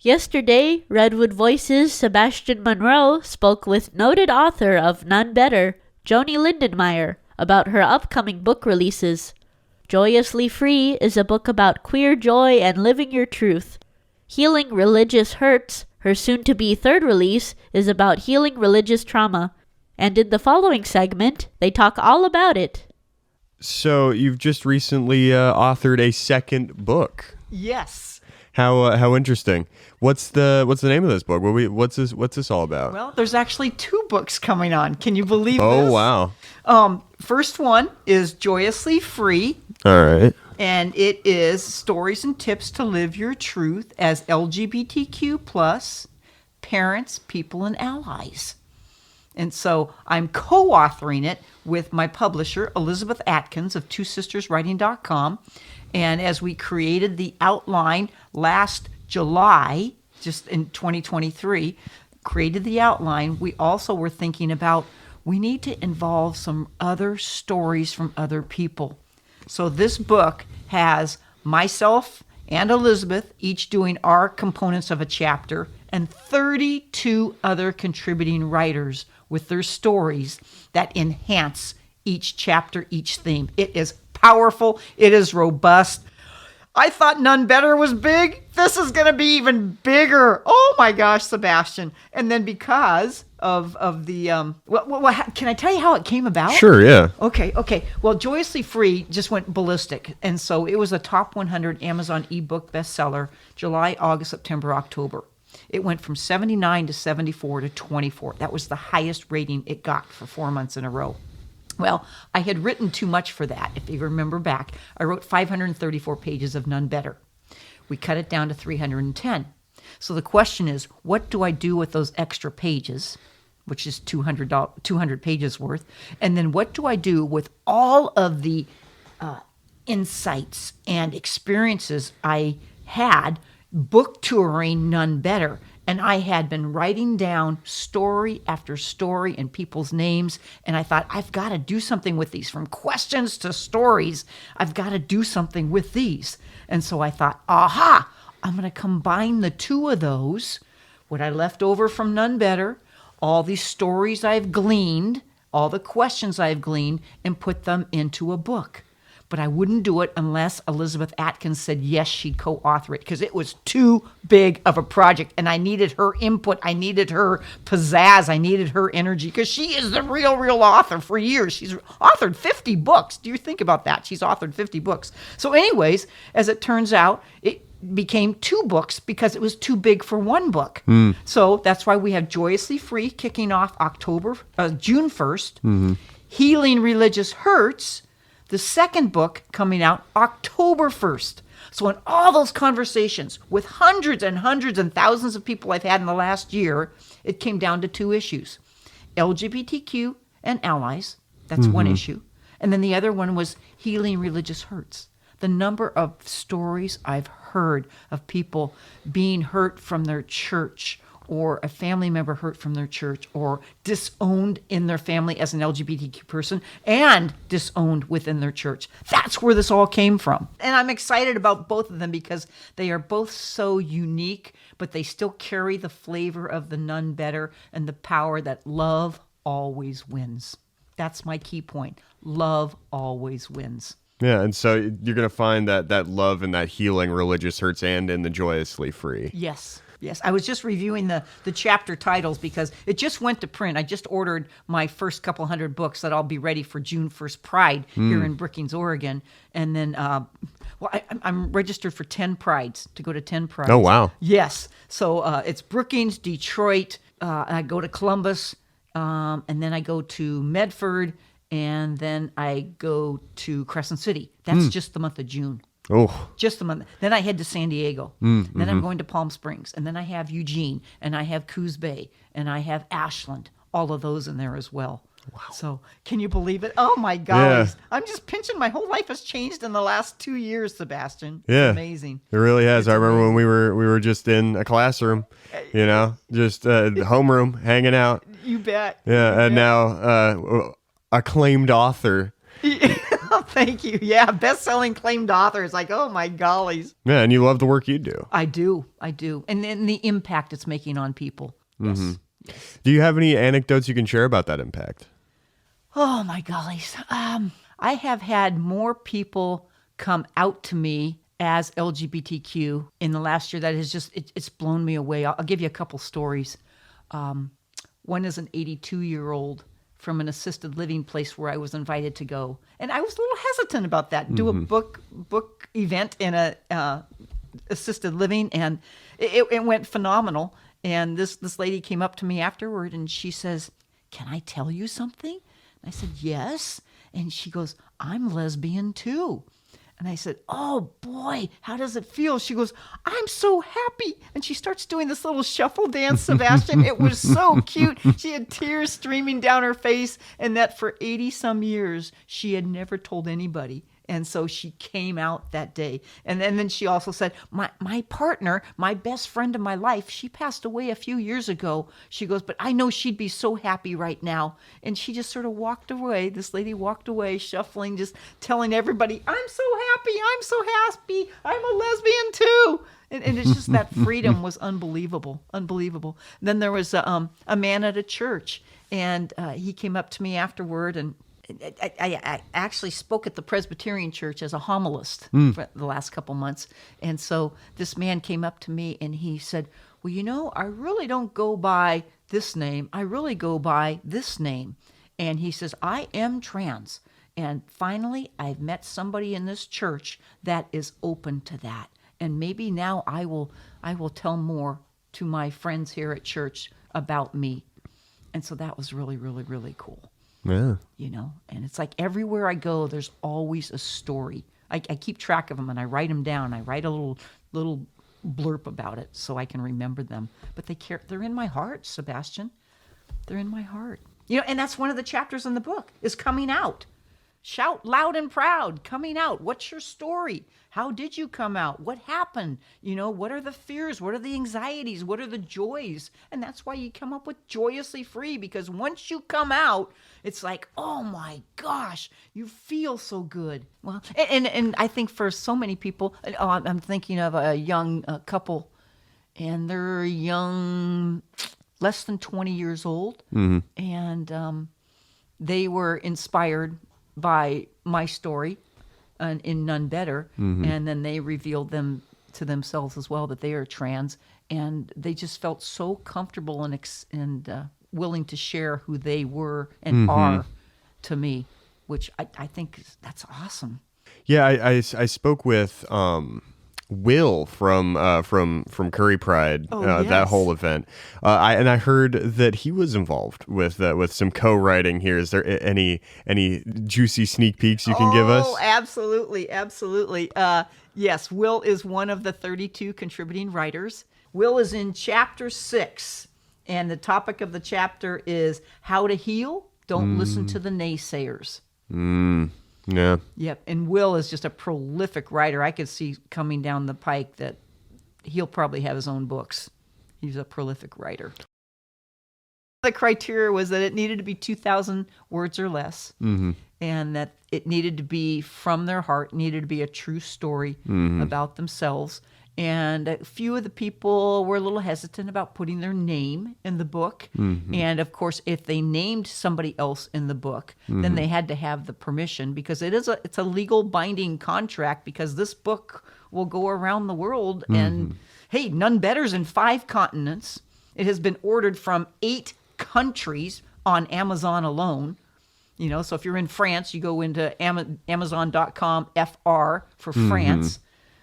Yesterday, Redwood Voices' Sebastian Monroe spoke with noted author of Nun Better, Joanie Lindenmeyer, about her upcoming book releases. Joyously Free is a book about queer joy and living your truth. Healing Religious Hurts, her soon-to-be third release, is about healing religious trauma. And in the following segment, they talk all about it. So you've just recently authored a second book. Yes. How interesting. What's the name of this book? What's this all about? Well, there's actually 2 books coming on. Can you believe this? Oh, wow. First one is Joyously Free. All right. And it is stories and tips to live your truth as LGBTQ plus parents, people, and allies. And so I'm co-authoring it with my publisher, Elizabeth Atkins of twosisterswriting.com. And as we created the outline last July, just in 2023, created the outline, we also were thinking about we need to involve some other stories from other people. So this book has myself and Elizabeth each doing our components of a chapter and 32 other contributing writers with their stories that enhance each chapter, each theme. It is powerful. It is robust. I thought Nun Better was big. This is going to be even bigger. Oh my gosh, Sebastian. And then because of the, can I tell you how it came about? Sure, yeah. Okay. Well, Joyously Free just went ballistic. And so it was a top 100 Amazon ebook bestseller, July, August, September, October. It went from 79 to 74 to 24. That was the highest rating it got for 4 months in a row. Well, I had written too much for that. If you remember back, I wrote 534 pages of Nun Better. We cut it down to 310. So the question is, what do I do with those extra pages, which is 200 pages worth? And then what do I do with all of the insights and experiences I had book touring Nun Better? And I had been writing down story after story and people's names. And I thought, I've got to do something with these. From questions to stories, I've got to do something with these. And so I thought, aha, I'm going to combine the 2 of those, what I left over from Nun Better, all these stories I've gleaned, all the questions I've gleaned, and put them into a book. But I wouldn't do it unless Elizabeth Atkins said yes, she'd co-author it, because it was too big of a project, and I needed her input, I needed her pizzazz, I needed her energy, because she is the real author for years. She's authored 50 books. Do you think about that? She's authored 50 books. So anyways, as it turns out, it became 2 books because it was too big for 1 book. So that's why we have Joyously Free kicking off June 1st, Healing Religious Hurts, the second book coming out October 1st. So in all those conversations with hundreds and thousands of people I've had in the last year, it came down to 2 issues. LGBTQ and allies, that's one issue. And then the other one was healing religious hurts. The number of stories I've heard of people being hurt from their church, or a family member hurt from their church, or disowned in their family as an LGBTQ person, and disowned within their church. That's where this all came from. And I'm excited about both of them because they are both so unique, but they still carry the flavor of the Nun Better and the power that love always wins. That's my key point. Love always wins. Yeah, and so you're going to find that love and that healing religious hurts and in the Joyously Free. Yes. I was just reviewing the chapter titles because it just went to print. I just ordered my first couple hundred books that I'll be ready for June 1st Pride here in Brookings, Oregon. And then, I'm registered for 10 Prides, to go to 10 Prides. Oh, wow. Yes. So it's Brookings, Detroit, I go to Columbus, and then I go to Medford, and then I go to Crescent City. That's just the month of June. Oh, Just a month. Then I head to San Diego. Then I'm going to Palm Springs. And then I have Eugene. And I have Coos Bay. And I have Ashland. All of those in there as well. Wow. So can you believe it? Oh, my gosh. Yeah. I'm just pinching. My whole life has changed in the last 2 years, Sebastian. It's amazing. It really has. I remember when we were just in a classroom, just homeroom, hanging out. You bet. Yeah, and now acclaimed author. Oh, thank you. Yeah, best-selling claimed author. It's like, oh my gollies. Yeah, and you love the work you do. I do. And then the impact it's making on people. Yes. Do you have any anecdotes you can share about that impact? Oh my gollies. I have had more people come out to me as LGBTQ in the last year that has just, it's blown me away. I'll give you a couple stories. One is an 82-year-old from an assisted living place where I was invited to go. And I was a little hesitant about that. Do a book event in a assisted living, and it went phenomenal. And this lady came up to me afterward and she says, "Can I tell you something?" And I said, "Yes." And she goes, "I'm lesbian too." And I said, "Oh boy, how does it feel?" She goes, "I'm so happy." And she starts doing this little shuffle dance, Sebastian. It was so cute. She had tears streaming down her face, and that for 80 some years, she had never told anybody. And so she came out that day. And then she also said, my partner, my best friend of my life, she passed away a few years ago. She goes, "But I know she'd be so happy right now." And she just sort of walked away. This lady walked away, shuffling, just telling everybody, "I'm so happy. I'm so happy. I'm a lesbian too." And it's just that freedom was unbelievable, unbelievable. Then there was a man at a church, and he came up to me afterward, and I actually spoke at the Presbyterian church as a homilist for the last couple months. And so this man came up to me and he said, "Well, you know, I really don't go by this name. I really go by this name." And he says, "I am trans. And finally, I've met somebody in this church that is open to that. And maybe now I will tell more to my friends here at church about me." And so that was really, really, really cool. Yeah. You know, and it's like everywhere I go, there's always a story. I keep track of them and I write them down. I write a little blurb about it so I can remember them. But they're in my heart, Sebastian. They're in my heart. You know, and that's one of the chapters in the book is coming out. Shout loud and proud, coming out. What's your story? How did you come out? What happened? You know, what are the fears? What are the anxieties? What are the joys? And that's why you come up with Joyously Free, because once you come out, it's like, oh my gosh, you feel so good. Well, and I think for so many people, I'm thinking of a young couple, and they're young, less than 20 years old, and they were inspired by my story in Nun Better, and then they revealed them to themselves as well that they are trans, and they just felt so comfortable and willing to share who they were and are to me, which I think that's awesome. Yeah, I spoke with Will from Curry Pride, Yes. that whole event, I heard that he was involved with some co-writing here. Is there any juicy sneak peeks you can give us? Oh, absolutely. Yes, Will is one of the 32 contributing writers. Will is in chapter 6, and the topic of the chapter is how to heal. Don't listen to the naysayers. Yeah. Yep, and Will is just a prolific writer. I could see coming down the pike that he'll probably have his own books. He's a prolific writer. The criteria was that it needed to be 2,000 words or less, and that it needed to be from their heart, needed to be a true story about themselves. And a few of the people were a little hesitant about putting their name in the book. And of course, if they named somebody else in the book, then they had to have the permission, because it's a legal binding contract, because this book will go around the world. And hey, Nun Better's in 5 continents. It has been ordered from 8 countries on Amazon alone. You know, so if you're in France, you go into Amazon.com FR for France.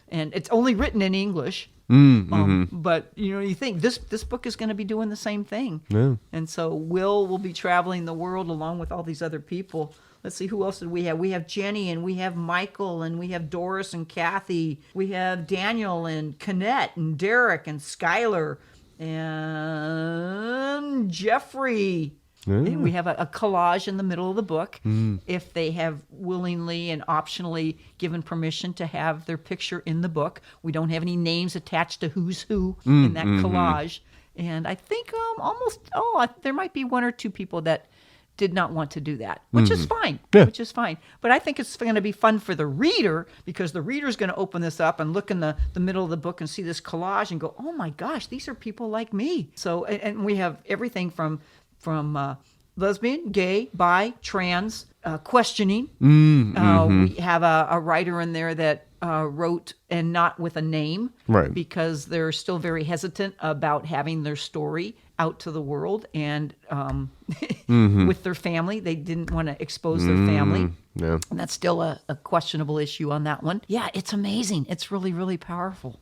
And it's only written in English, but you think this book is going to be doing the same thing. Yeah. And so Will be traveling the world along with all these other people. Let's see, who else did we have? We have Jenny, and we have Michael, and we have Doris and Kathy. We have Daniel and Kenneth and Derek and Skylar and Jeffrey. And we have a collage in the middle of the book, if they have willingly and optionally given permission to have their picture in the book. We don't have any names attached to who's who in that collage. And I think there might be 1 or 2 people that did not want to do that, which is fine, Yeah. which is fine. But I think it's going to be fun for the reader, because the reader's going to open this up and look in the middle of the book and see this collage and go, oh my gosh, these are people like me. So, and we have everything from lesbian, gay, bi, trans, questioning. We have a writer in there that wrote, and not with a name, Right. because they're still very hesitant about having their story out to the world, and with their family. They didn't want to expose their family. Yeah. And that's still a questionable issue on that one. Yeah, it's amazing. It's really, really powerful.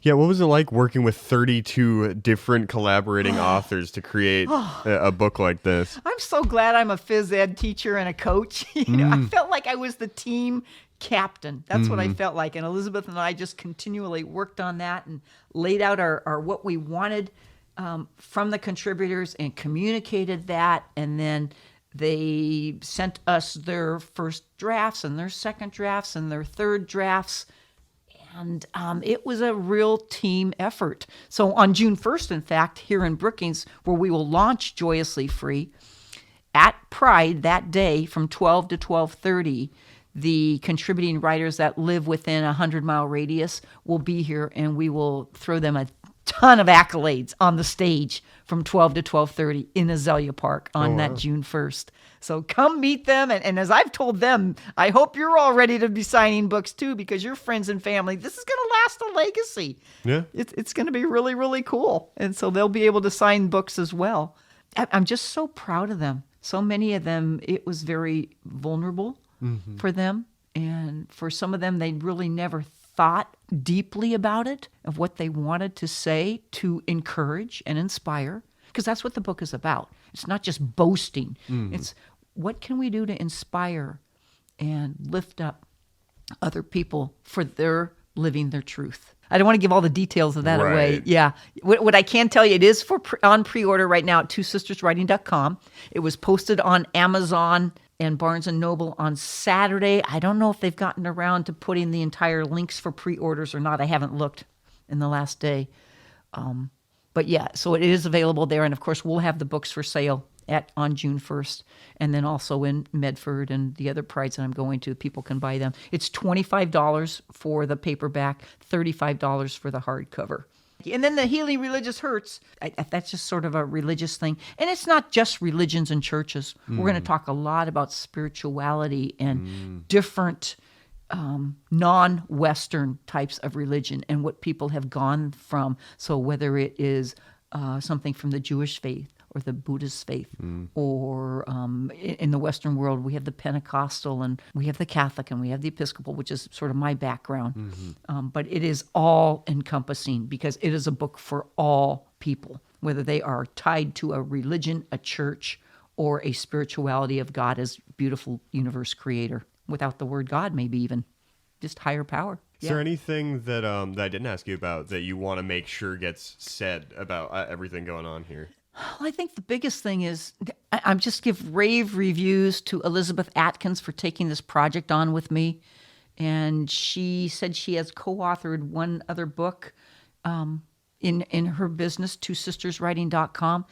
Yeah, what was it like working with 32 different collaborating authors to create a book like this? I'm so glad I'm a phys ed teacher and a coach. I felt like I was the team captain. That's what I felt like. And Elizabeth and I just continually worked on that and laid out our what we wanted from the contributors and communicated that. And then they sent us their first drafts and their second drafts and their third drafts. And it was a real team effort. So on June 1st, in fact, here in Brookings, where we will launch Joyously Free, at Pride that day from 12 to 12:30, the contributing writers that live within a 100-mile radius will be here, and we will throw them a ton of accolades on the stage from 12 to 12:30 in Azalea Park on that June 1st. So come meet them. And as I've told them, I hope you're all ready to be signing books too, because your friends and family, this is going to last a legacy. Yeah. It's going to be really, really cool. And so they'll be able to sign books as well. I'm just so proud of them. So many of them, it was very vulnerable for them. And for some of them, they really never thought deeply about it, of what they wanted to say to encourage and inspire, because that's what the book is about. It's not just boasting. It's what can we do to inspire and lift up other people for their living their truth. I don't want to give all the details of that away. Right. Yeah. What I can tell you, it is on pre-order right now at twosisterswriting.com. It was posted on Amazon and Barnes & Noble on Saturday. I don't know if they've gotten around to putting the entire links for pre-orders or not. I haven't looked in the last day. But yeah, so it is available there. And of course, we'll have the books for sale on June 1st. And then also in Medford and the other prides that I'm going to, people can buy them. It's $25 for the paperback, $35 for the hardcover. And then the Healing Religious Hurts, that's just sort of a religious thing. And it's not just religions and churches. We're going to talk a lot about spirituality and different non-Western types of religion and what people have gone from. So whether it is something from the Jewish faith or the Buddhist faith, or in the Western world, we have the Pentecostal and we have the Catholic and we have the Episcopal, which is sort of my background. But it is all encompassing, because it is a book for all people, whether they are tied to a religion, a church, or a spirituality of God as beautiful universe creator. Without the word God, maybe even just higher power. Is there anything that I didn't ask you about that you want to make sure gets said about everything going on here? Well, I think the biggest thing is I just give rave reviews to Elizabeth Atkins for taking this project on with me. And she said she has co-authored one other book in her business, twosisterswriting.com.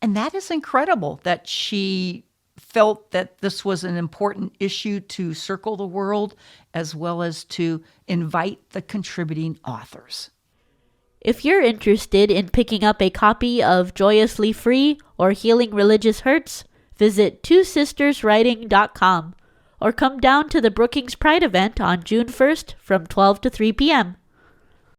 And that is incredible that she felt that this was an important issue to circle the world, as well as to invite the contributing authors. If you're interested in picking up a copy of Joyously Free or Healing Religious Hurts, visit twosisterswriting.com or come down to the Brookings Pride event on June 1st from 12 to 3 p.m.